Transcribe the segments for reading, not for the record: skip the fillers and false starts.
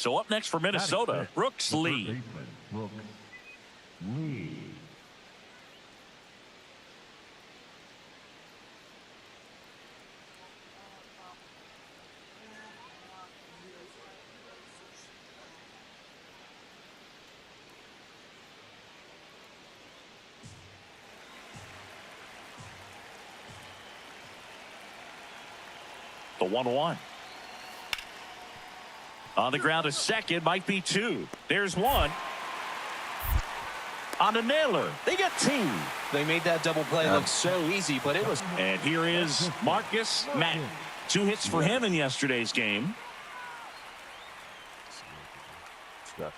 So up next for Minnesota, Brooks Lee. Brooks Lee. The 1-1. On the ground, a second, might be two. There's one. On the nailer, they get two. They made that double play look so easy, but it was. And here is Marcus Mack. 2 hits for him in yesterday's game. Oh,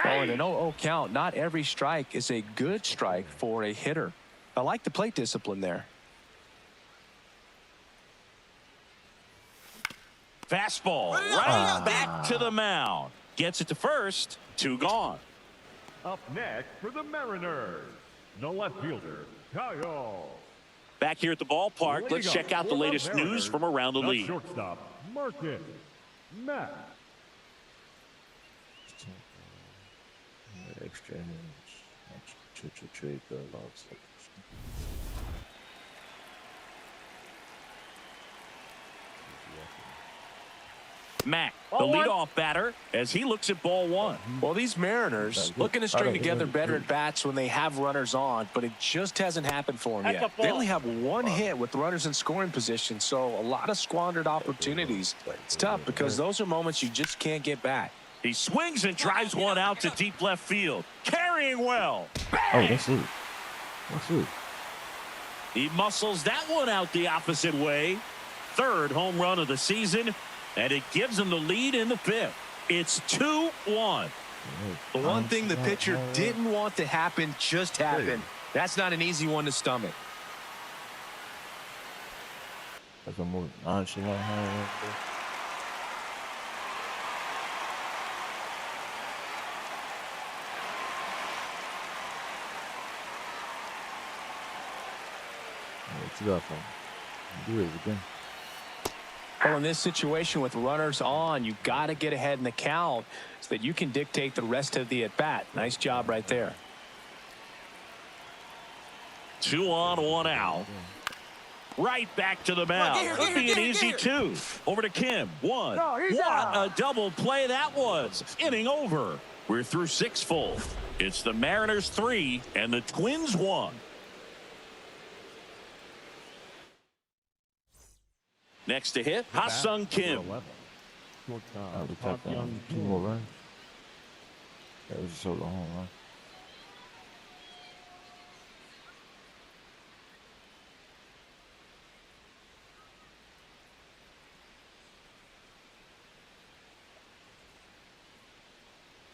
and an 0-0 count. Not every strike is a good strike for a hitter. I like the plate discipline there. Fastball right back to the mound. Gets it to first. 2 gone. Up next for the Mariners, the left fielder, Kyle. Back here at the ballpark, let's check out the latest news from around the league. Shortstop, Marcus Mack. Extra trade logs. Mack, the leadoff batter, as he looks at ball 1. Well, these Mariners looking to string together better at bats when they have runners on, but it just hasn't happened for them yet. They only have 1 hit with runners in scoring position, so a lot of squandered opportunities. It's tough because those are moments you just can't get back. He swings and drives one out to deep left field. Carrying well. Bang! Oh, that's it. That's it. He muscles that one out the opposite way. 3rd home run of the season, and it gives him the lead in the 5th. It's 2-1. The one thing the pitcher didn't want to happen just happened. That's not an easy one to stomach. That's a more nonchalant. Do it again. Well, in this situation with runners on, you got to get ahead in the count so that you can dictate the rest of the at-bat. Nice job right there. 2 on, 1 out. Right back to the mound. Could be an easy 2. Over to Kim. 1. What a double play that was. Inning over. We're through 6 full. It's the Mariners 3 and the Twins 1. Next to hit, Ha-Sung Kim. That was so long, huh?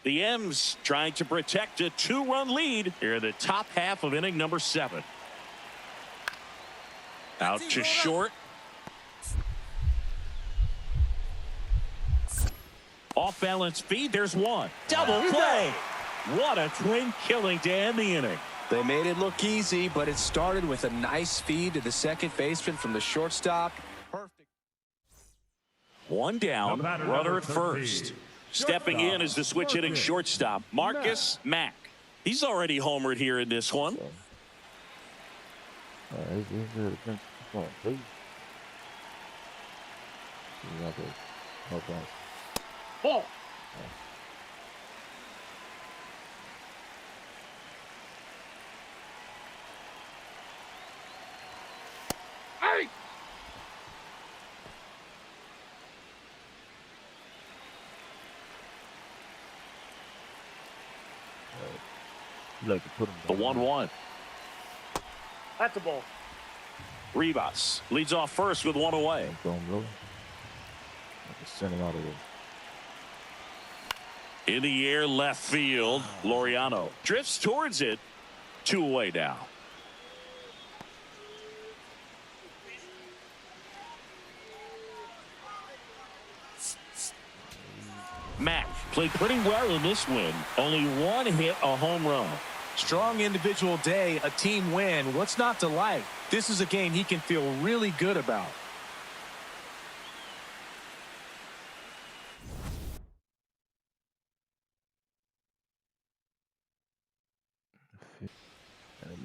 The M's trying to protect a 2-run lead here in the top half of inning number 7. Out to short. Off balance feed, there's one. Double play. What a twin killing to end the inning. They made it look easy, but it started with a nice feed to the second baseman from the shortstop. Perfect. 1 down, runner at first. Stepping in is the switch hitting shortstop, Marcus Mack. He's already homered here in this one. Ball. Hey. Like to put him The 1-1. That's a ball. Rivas leads off first with 1 away. Send him out of there. In the air, left field. Laureano drifts towards it. 2 away now. Mack played pretty well in this win. Only 1 hit, a home run. Strong individual day, a team win. What's not to like? This is a game he can feel really good about.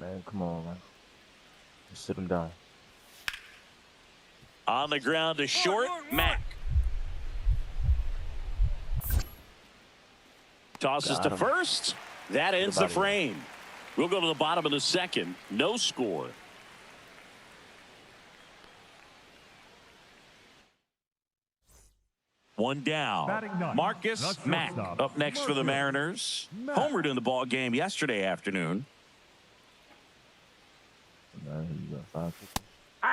man. Come on, man. Just sit him down. On the ground to short, Mack. Tosses to first. That ends the frame. We'll go to the bottom of the second. No score. One down. Marcus Mack up next for the Mariners. Homered in the ball game yesterday afternoon.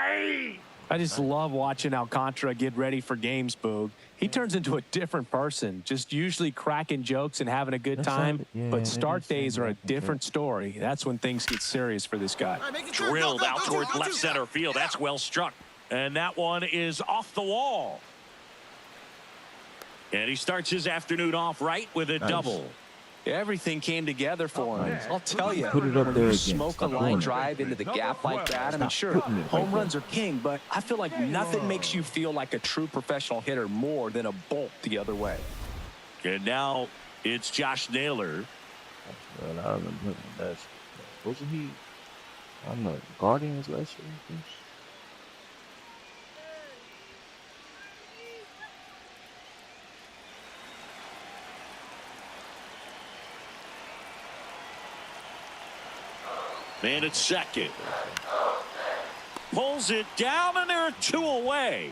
I just love watching Alcantara get ready for games, Boog. He turns into a different person, just usually cracking jokes and having a good time. But start days are a different story. That's when things get serious for this guy. Drilled out towards left center field. That's well struck. And that one is off the wall. And he starts his afternoon off right with a double. Everything came together for him. I'll tell you, Put it up when there you again. smoke a line drive into the gap like that, I mean, sure, home runs are king, but I feel like nothing makes you feel like a true professional hitter more than a bolt the other way. And now it's Josh Naylor. Well, I remember that. Wasn't he on the Guardians last year? Man at second. Pulls it down, and there are two away.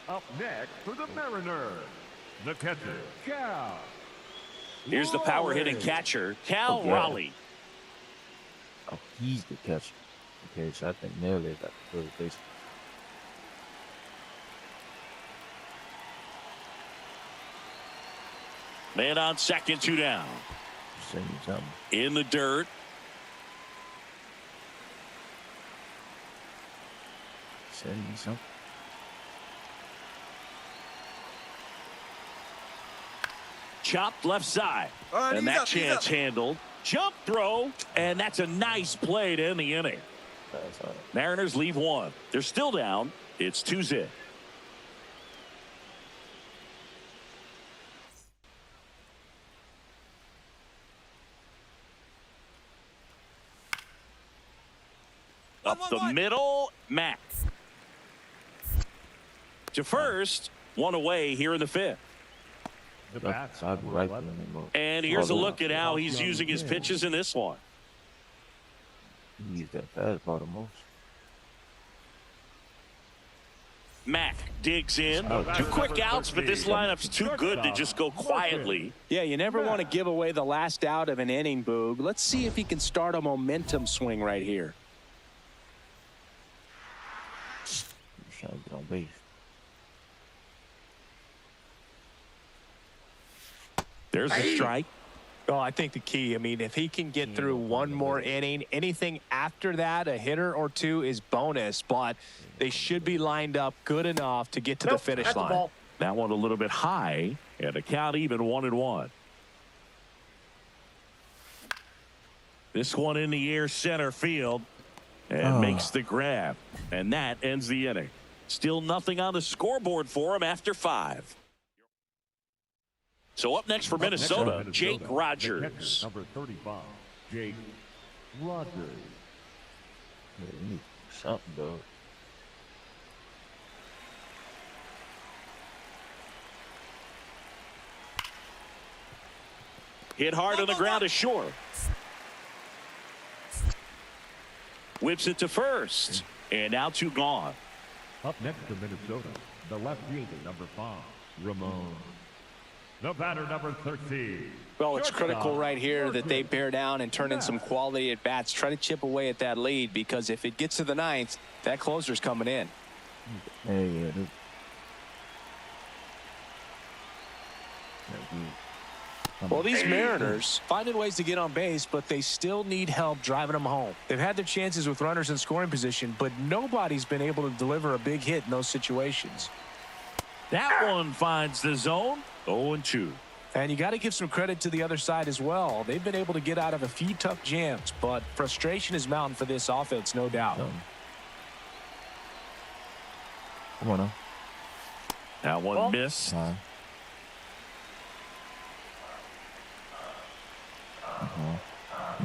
Up next for the Mariners, the catcher, Cal. Here's the power-hitting catcher, Cal Raleigh. Oh, he's the catcher. Okay, so I think Naylor is at the third base. Man on second, two down. Send you something. In the dirt. Send me something. Chopped left side. And that chance handled. Jump throw. And that's a nice play to end the inning. That's all right. Mariners leave one. They're still down. It's 2-0. Up the middle, Mack. To first, one away here in the fifth. And here's a look at how he's using his pitches in this one. He used that fastball the most. Mack digs in. 2 quick outs, but this lineup's too good to just go quietly. Yeah, you never want to give away the last out of an inning, Boog. Let's see if he can start a momentum swing right here. Trying to get on base. There's the strike. Oh, I think the key, I mean, if he can get through one more inning, anything after that, a hitter or two is bonus, but they should be lined up good enough to get to the finish line. That one a little bit high, and the count even 1-1. This one in the air center field and makes the grab, and that ends the inning. Still nothing on the scoreboard for him after 5. So up next for Minnesota, Jake Rogers. Number 35, Jake Rogers. Yeah, you need something, dog. Hit hard on the ground to short. Whips it to first. And now 2 gone. Up next for Minnesota, the left fielder, number 5, Ramon. The batter, number 13. Well, it's critical right here that they bear down and turn in some quality at bats. Try to chip away at that lead, because if it gets to the 9th, that closer's coming in. Yeah. Well, these Mariners finding ways to get on base, but they still need help driving them home. They've had their chances with runners in scoring position, but nobody's been able to deliver a big hit in those situations. That one finds the zone. 0-2. And you got to give some credit to the other side as well. They've been able to get out of a few tough jams, but frustration is mounting for this offense, no doubt. Come on now. That one missed.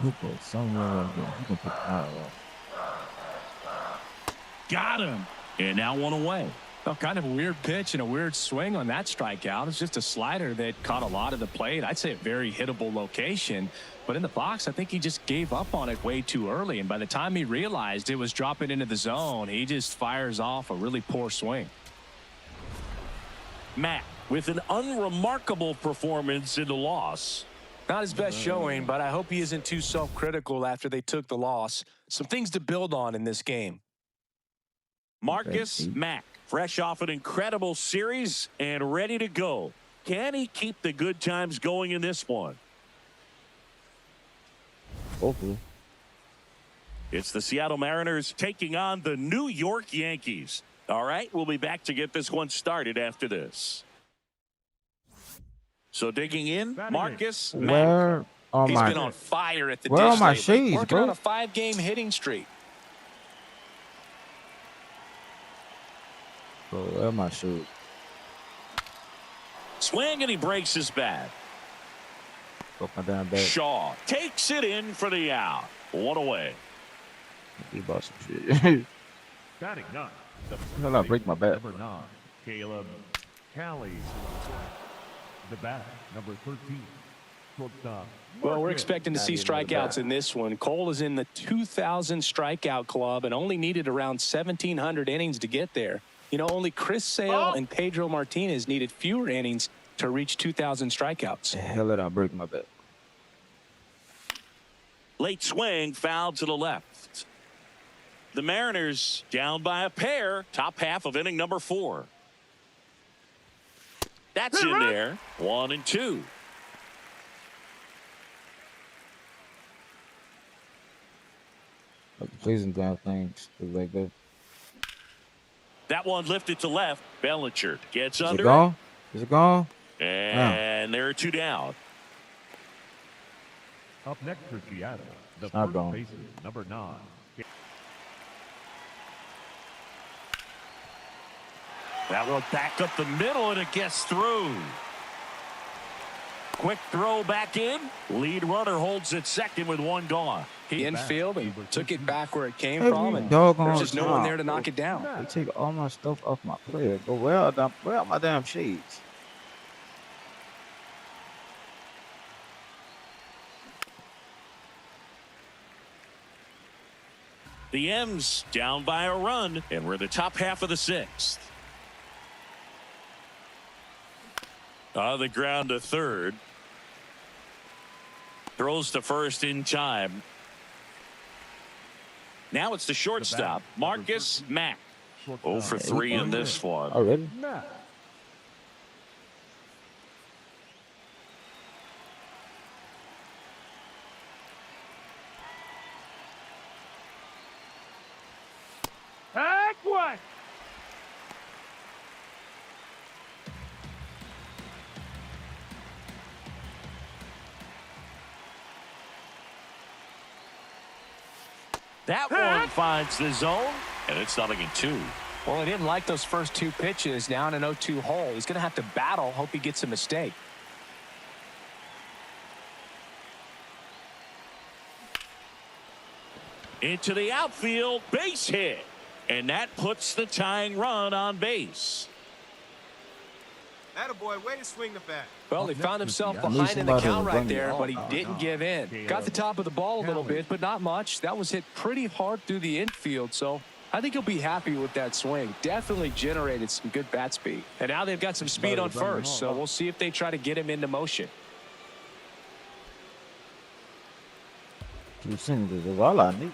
He'll go somewhere again. He can pick out. Got him. And now one away. Well, kind of a weird pitch and a weird swing on that strikeout. It's just a slider that caught a lot of the plate. I'd say a very hittable location. But in the box, I think he just gave up on it way too early. And by the time he realized it was dropping into the zone, he just fires off a really poor swing. Matt with an unremarkable performance in the loss. Not his best showing, but I hope he isn't too self-critical after they took the loss. Some things to build on in this game. Marcus Mack, fresh off an incredible series and ready to go. Can he keep the good times going in this one? Hopefully. It's the Seattle Mariners taking on the New York Yankees. All right, we'll be back to get this one started after this. So digging in, Marcus Mack. Where are He's my? been on fire at the Where are dish my lately, shades, working bro? on a 5-game hitting streak. Bro, where are my shoes? Swing and he breaks his bat. Broke my damn bag. Shaw takes it in for the out. One away. He bought some shit. Batting ninth. Hell, I break my back. Number 9, Caleb Callie. The bat, number 13. Shortstop. Well, we're Marcus. expecting to see strikeouts in this one. Cole is in the 2,000 strikeout club and only needed around 1,700 innings to get there. You know, only Chris Sale and Pedro Martinez needed fewer innings to reach 2,000 strikeouts. Hell, did I break my back? Late swing, foul to the left. The Mariners down by a pair, top half of inning number 4. That's in there. 1 and 2. Like, pleasing damn things like that. That one lifted to left. Bellinger gets Is under it gone? Is it gone? And there are 2 down. Up next for Seattle, the Not first gone. baseman, number 9. That one back up the middle, and it gets through. Quick throw back in. Lead runner holds it second with 1 gone. He infield and took it back where it came Every from, and doggone there's just no one time. there to knock it down. They take all my stuff off my player. Go, where are my damn shades? The M's down by a run, and we're the top half of the 6th. On the ground to third. Throws to first in time. Now it's the shortstop, Marcus Mack. 0 for 3 in this one. Already? Heck what? That one finds the zone, and it's 0-2. Well, he didn't like those first 2 pitches. Now in an 0-2 hole, he's going to have to battle. Hope he gets a mistake. Into the outfield, base hit. And that puts the tying run on base. Attaboy, way to swing the bat. Well, he found himself I knew behind in the somebody count was right running. there, but he Oh, didn't no. give in. Got the top of the ball a little bit, but not much. That was hit pretty hard through the infield, so I think he'll be happy with that swing. Definitely generated some good bat speed. And now they've got some speed on first, so we'll see if they try to get him into motion. Two singles is all I need.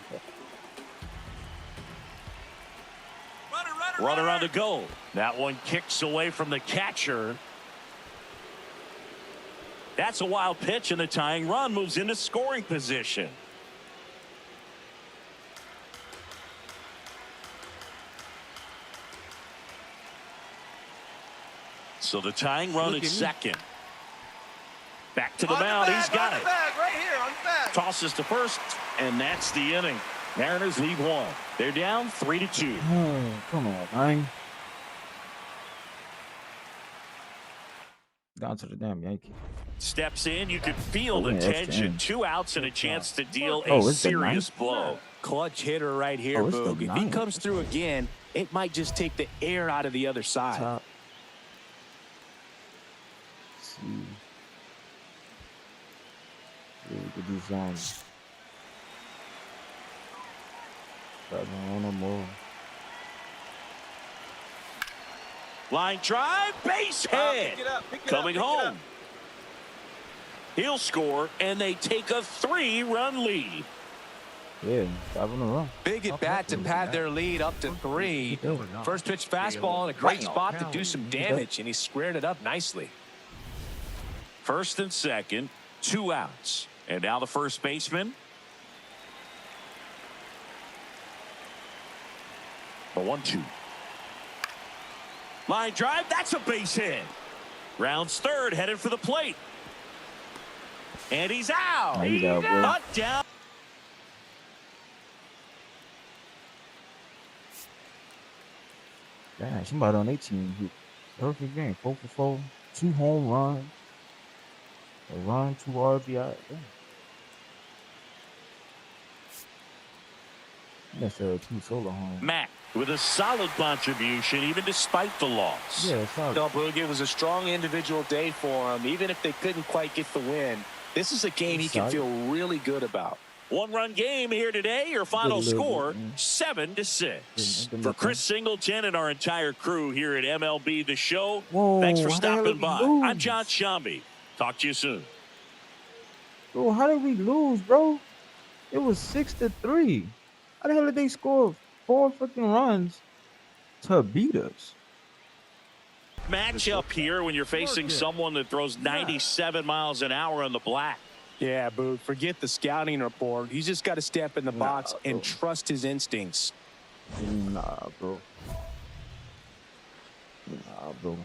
Runner on the goal. That one kicks away from the catcher. That's a wild pitch, and the tying run moves into scoring position. So the tying run is second. Back to the mound. He's got it. Right here on the bag. Tosses to first, and that's the inning. Mariners lead 1. They're down 3-2. Oh, come on, man. Down to the damn Yankees. Steps in, you can feel the extra tension. innings. 2 outs and a chance to deal Oh, a it's the serious ninth? blow. Clutch hitter right here, Oh, it's the Boog. If he ninth. comes through again, it might just take the air out of the other side. Top. Let's see. Yeah, we could do some. No more. Line drive, base hit. Pick it up, pick it Coming up, pick it home. He'll score, and they take a 3-run lead. Yeah, 5 in a row. Big at bat to pad their lead up to 3. First pitch fastball in a great spot to do some damage, and he squared it up nicely. First and second, 2 outs. And now the first baseman. The 1-2. Line drive, that's a base hit. Rounds third, headed for the plate. And he's out. He's out, bro. Not down. Damn, somebody on their team hit perfect game. 4 for 4, 2 home runs, a run, 2 RBI. Damn. That's 2 solo homes. Mack with a solid contribution, even despite the loss. Yeah, it's solid. No, Boog, it was a strong individual day for him. Even if they couldn't quite get the win, this is a game he can feel really good about. 1-run game here today. Your final Good score, little bit, 7-6. Good For look, Chris Singleton and our entire crew here at MLB The Show, Whoa, thanks for how the hell stopping did by. we lose? I'm John Shambi. Talk to you soon. Bro, how did we lose, bro? It was 6-3. How the hell did they score 4 freaking runs to beat us? Matchup here when you're facing someone that throws 97 miles an hour on the black. Yeah, Boog, forget the scouting report. He's just got to step in the box and trust his instincts. Nah, bro. Nah, bro.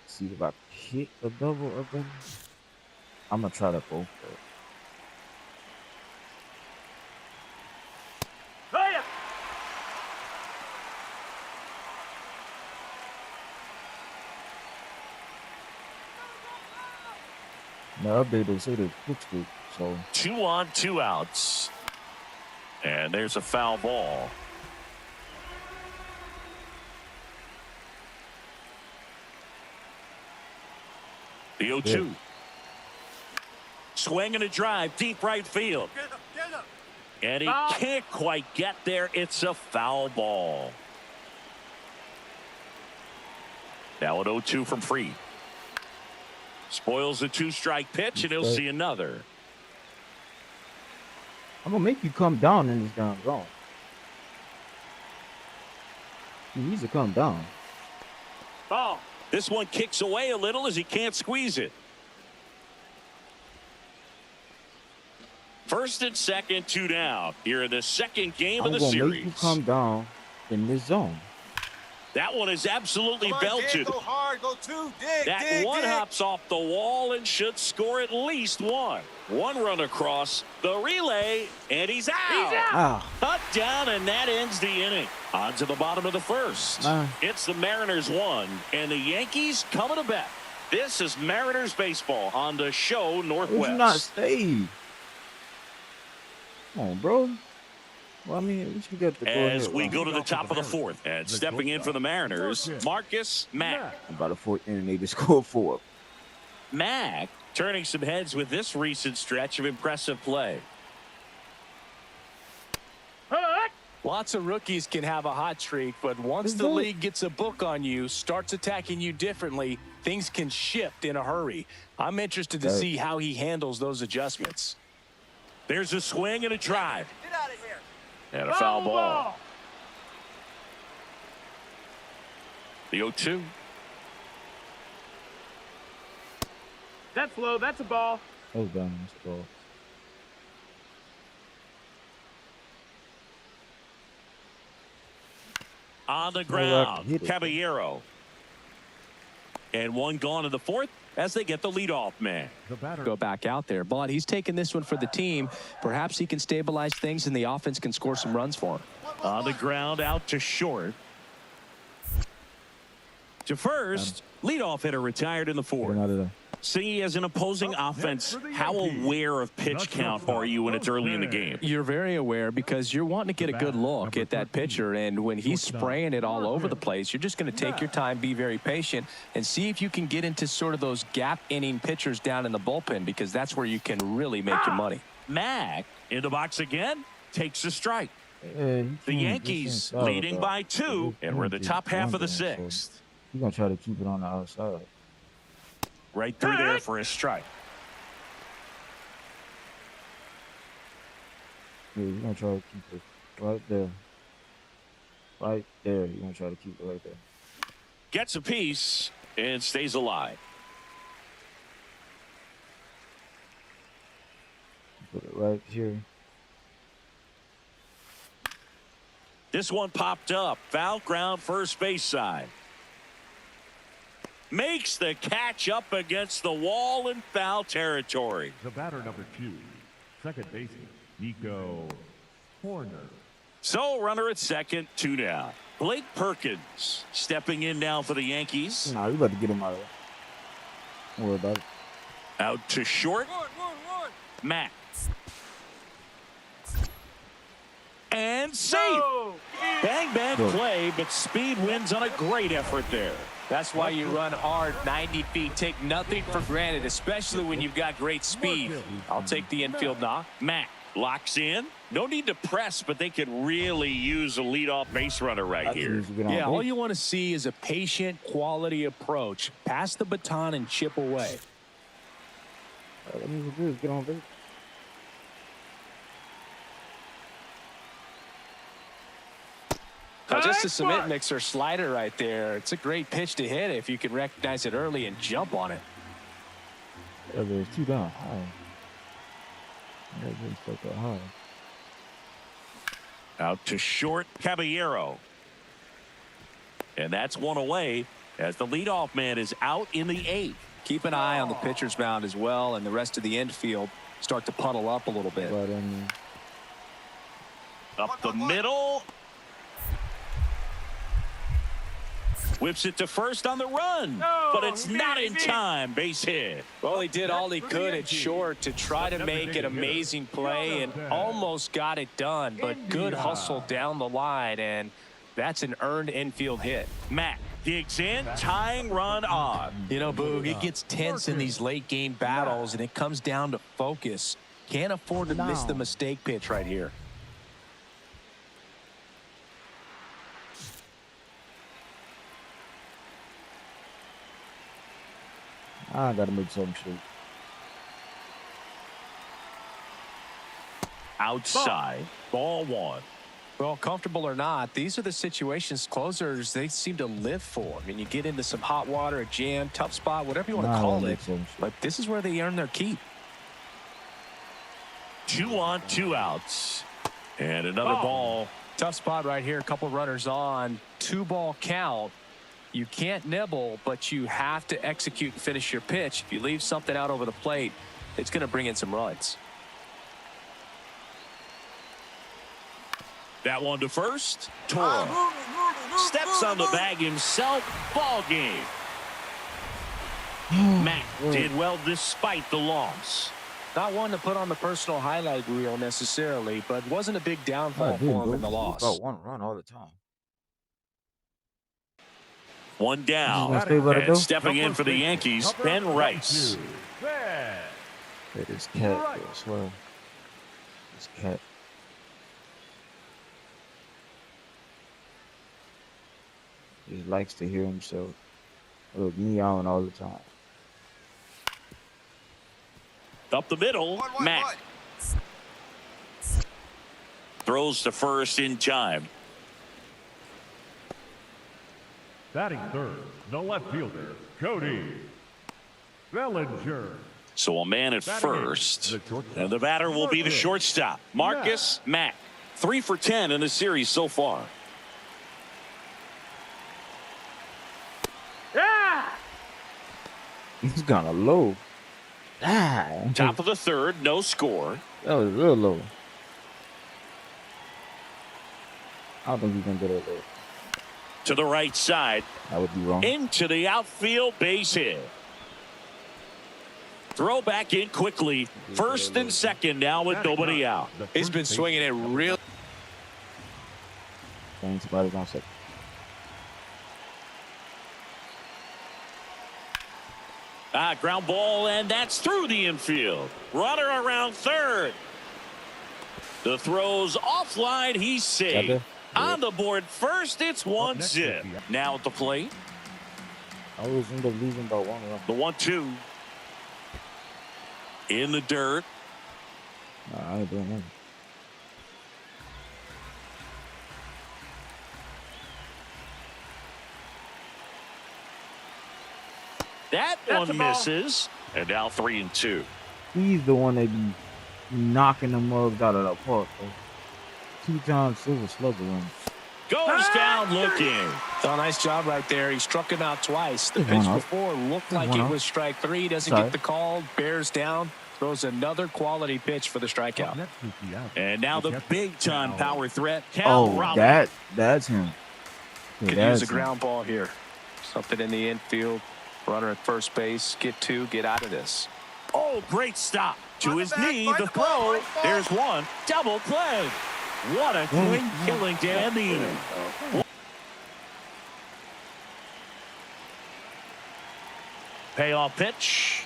See if I hit a double up in. I'm gonna try to go for it. Hey! No update, they say they fixed it, so 2 on, 2 outs. And there's a foul ball. The 0-2. Yeah. Swing and a drive, deep right field. Get up, get up. And he can't quite get there. It's a foul ball. Now an 0-2 from Freed. Spoils the 2-strike pitch, and he'll see another. I'm gonna make you come down in this damn zone. He needs to come down. Ball. This one kicks away a little as he can't squeeze it. First and second, 2 down. Here in the second game of I'm the gonna series. make you come down in this zone. That one is absolutely Come on, belted. dig, go hard, go 2, dig, That dig, one dig. hops off the wall and should score at least 1. 1 run across the relay, and he's out. Ah, Touchdown, and that ends the inning. On to the bottom of the first. It's the Mariners 1, and the Yankees coming to bat. This is Mariners baseball on the show would Northwest. you not stay? Come on, bro. Well, I mean, we should get the As we go to the top of the 4th, and stepping in for the Mariners, Marcus Mack. About the 4th inning, they just scored 4. Mack turning some heads with this recent stretch of impressive play. Lots of rookies can have a hot streak, but once the league gets a book on you, starts attacking you differently, things can shift in a hurry. I'm interested to see how he handles those adjustments. There's a swing and a drive. Get out of here. And a foul ball. The 0-2. That's low. That's a ball. That was down this ball. On the I ground, hit it. Caballero. And 1 gone in the 4th as they get the leadoff man. The batter. Go back out there, but he's taking this one for the team. Perhaps he can stabilize things and the offense can score some runs for him. On the ground, out to short. To first, leadoff hitter retired in the Get him fourth. out of there. See, as an opposing offense, how aware of pitch count are you when it's early in the game? You're very aware because you're wanting to get a good look at that pitcher, and when he's spraying it all over the place, you're just going to take your time, be very patient, and see if you can get into sort of those gap inning pitchers down in the bullpen, because that's where you can really make your money. Mack in the box again, takes a strike. Yeah, The Yankees leading by 2, and we're in the top half of the 6th. He's going to try to keep it on the outside. Right through there for a strike. Yeah, he's going to try to keep it right there. Right there. He's going to try to keep it right there. Gets a piece and stays alive. Put it right here. This one popped up. Foul ground first base side. Makes the catch up against the wall in foul territory. The batter number 2, second baseman, Nico Horner. So runner at second, 2 down. Blake Perkins stepping in now for the Yankees. Nah, you about to get him out of there. Don't worry about it. Out to short. Matt. And safe. No. Bang, bang play, but speed wins on a great effort there. That's why you run hard 90 feet. Take nothing for granted, especially when you've got great speed. I'll take the infield knock. Matt locks in. No need to press, but they could really use a leadoff base runner right here. Yeah, all you want to see is a patient, quality approach. Pass the baton and chip away. Let me do is get on base. Now, just a cement mixer slider right there. It's a great pitch to hit if you can recognize it early and jump on it. Yeah, but it's 2 down. High. Yeah, it's like that high. Out to short, Caballero. And that's one away as the leadoff man is out in the 8th. Keep an eye on the pitcher's mound as well, and the rest of the infield start to puddle up a little bit. Right in there. Up the middle. Whips it to first on the run, but it's not in time. Base hit. Well, he did all he could at short to try to make an amazing play and almost got it done, but good hustle down the line, and that's an earned infield hit. Matt digs in, tying run on. You know, Boog, it gets tense in these late game battles, and it comes down to focus. Can't afford to miss the mistake pitch right here. I got to make something straight. Outside, ball 1. Well, comfortable or not, these are the situations closers they seem to live for. I mean, you get into some hot water, a jam, tough spot, whatever you want to call it. But this is where they earn their keep. 2 on, 2 outs. And another ball. Tough spot right here. A couple runners on. 2-ball count. You can't nibble, but you have to execute and finish your pitch. If you leave something out over the plate, it's going to bring in some runs. That one to first. Toro steps on the bag himself. Ball game. Matt did well despite the loss. Not one to put on the personal highlight reel necessarily, but wasn't a big downfall for him in the loss. About 1 run all the time. 1 down. And stepping in for the Yankees, Ben Rice. Hey, this cat, I swear. This cat. He likes to hear himself. Look, meowing all the time. Up the middle, Matt. Throws to first in time. Batting third, the left fielder, Cody Bellinger. So a man at first, and the batter will be the shortstop, Marcus Mack. 3 for 10 in the series so far. He's kind of low. Top of the 3rd, no score. That was real low. I don't think he's gonna get it there. To the right side. That would be wrong. Into the outfield, base hit. Throw back in quickly. First and second now with nobody out. He's been swinging it real. Somebody's on second. Ground ball, and that's through the infield. Runner around third. The throw's offline. He's safe. On the board first, it's 1-0. Now at the plate. I always end up losing by 1 run. The 1-2. In the dirt. Nah, I ain't doing nothing. That one misses. And now 3-2. He's the one that be knocking the mugs out of the park, bro. 2-time Silver Slugger run. Goes down looking. Oh, nice job right there. He struck him out twice. The pitch before looked like it was strike 3. Doesn't get the call. Bears down. Throws another quality pitch for the strikeout. And now the big-time power threat. That's him. Could use a ground ball here. Something in the infield. Runner at first base. Get 2. Get out of this. Oh, great stop. To his knee, the throw. There's one. Double play. What a quick killing to end the inning. Payoff pitch.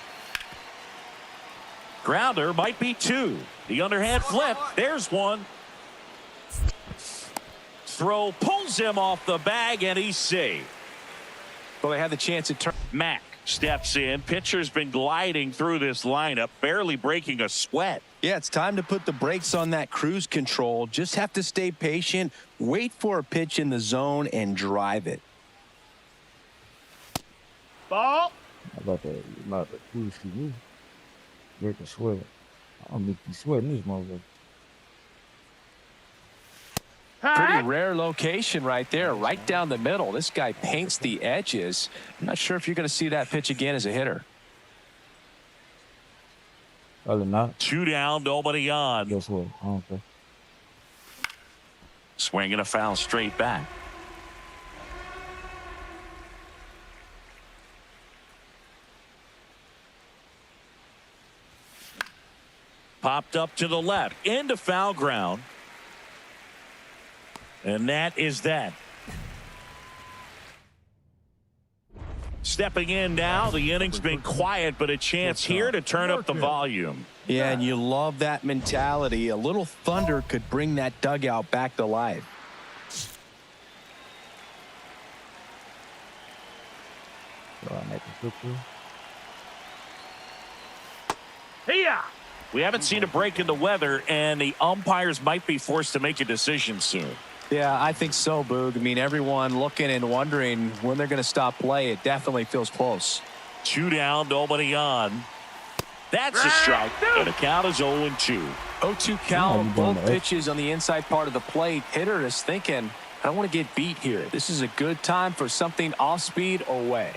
Grounder might be 2. The underhand flip. There's one. Throw pulls him off the bag, and he's safe. Well, they had the chance to turn. Mack steps in. Pitcher's been gliding through this lineup, barely breaking a sweat. Yeah, it's time to put the brakes on that cruise control. Just have to stay patient, wait for a pitch in the zone, and drive it. Ball. I'm about to cruise to me. Break the sweat. I'll make you sweat in this motherfucker. Pretty rare location right there, right down the middle. This guy paints the edges. I'm not sure if you're going to see that pitch again as a hitter. Probably not. 2 down, nobody on. Guess what? I don't care. Swinging a foul straight back. Popped up to the left, into foul ground. And that is that. Stepping in now, the inning's been quiet, but a chance here to turn up the volume. Yeah, and you love that mentality. A little thunder could bring that dugout back to life. Here. We haven't seen a break in the weather, and the umpires might be forced to make a decision soon. Yeah, I think so, Boog. I mean, everyone looking and wondering when they're going to stop play. It definitely feels close. 2 down, nobody on. That's a strike, and the count is 0-2. 0-2 count, both pitches on the inside part of the plate. Hitter is thinking, I don't want to get beat here. This is a good time for something off speed or way.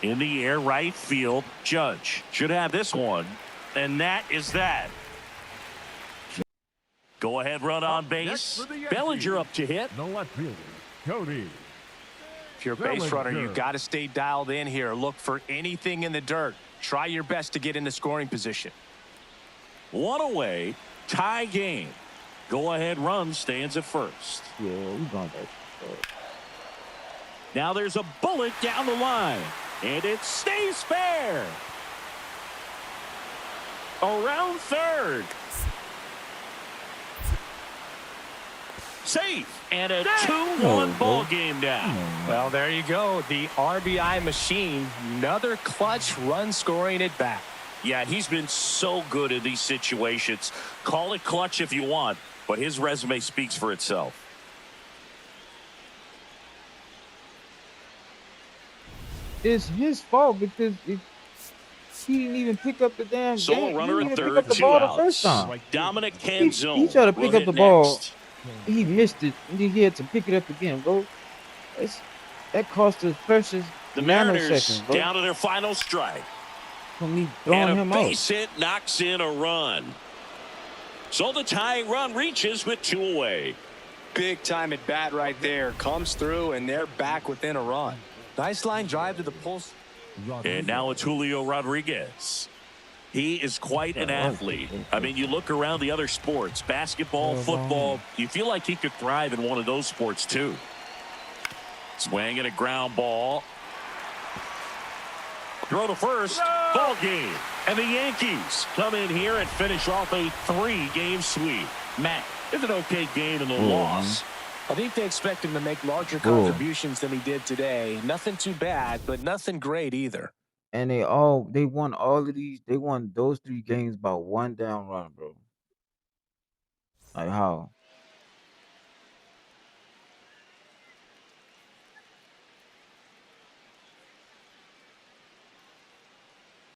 In the air, right field. Judge should have this one, and that is that. Go ahead, run on base. Bellinger up to hit. The left fielder, Cody. If you're a base runner, you've got to stay dialed in here. Look for anything in the dirt. Try your best to get into scoring position. 1 away, tie game. Go ahead, run stands at first. Yeah, we going back. Now there's a bullet down the line, and it stays fair. Around third. Safe, and a 2-1 ball game now. Well, there you go. The RBI machine. Another clutch run scoring it back. Yeah, he's been so good in these situations. Call it clutch if you want, but his resume speaks for itself. It's his fault because he didn't even pick up the damn Sole game. runner He at didn't third, pick up the 2 ball outs. the first time. Dominic He Canzone. tried to pick up the running ball. next. He missed it, and then he had to pick it up again, bro. That cost us precious The Mariners nanoseconds, bro. down to their final strike. From me throwing And a him base out. hit knocks in a run. So the tying run reaches with 2 away. big time at bat right there. Comes through, and they're back within a run. Nice line drive to the post. And now it's Julio Rodriguez. He is quite an athlete. I mean, you look around the other sports, basketball, football, you feel like he could thrive in one of those sports too. Swing and a ground ball. Throw to first. Ball game. And the Yankees come in here and finish off a 3-game sweep. Matt, it's an okay game in the loss. I think they expect him to make larger contributions than he did today. Nothing too bad, but nothing great either. And they won all of these. They won those 3 games by 1 down run, bro. Like how?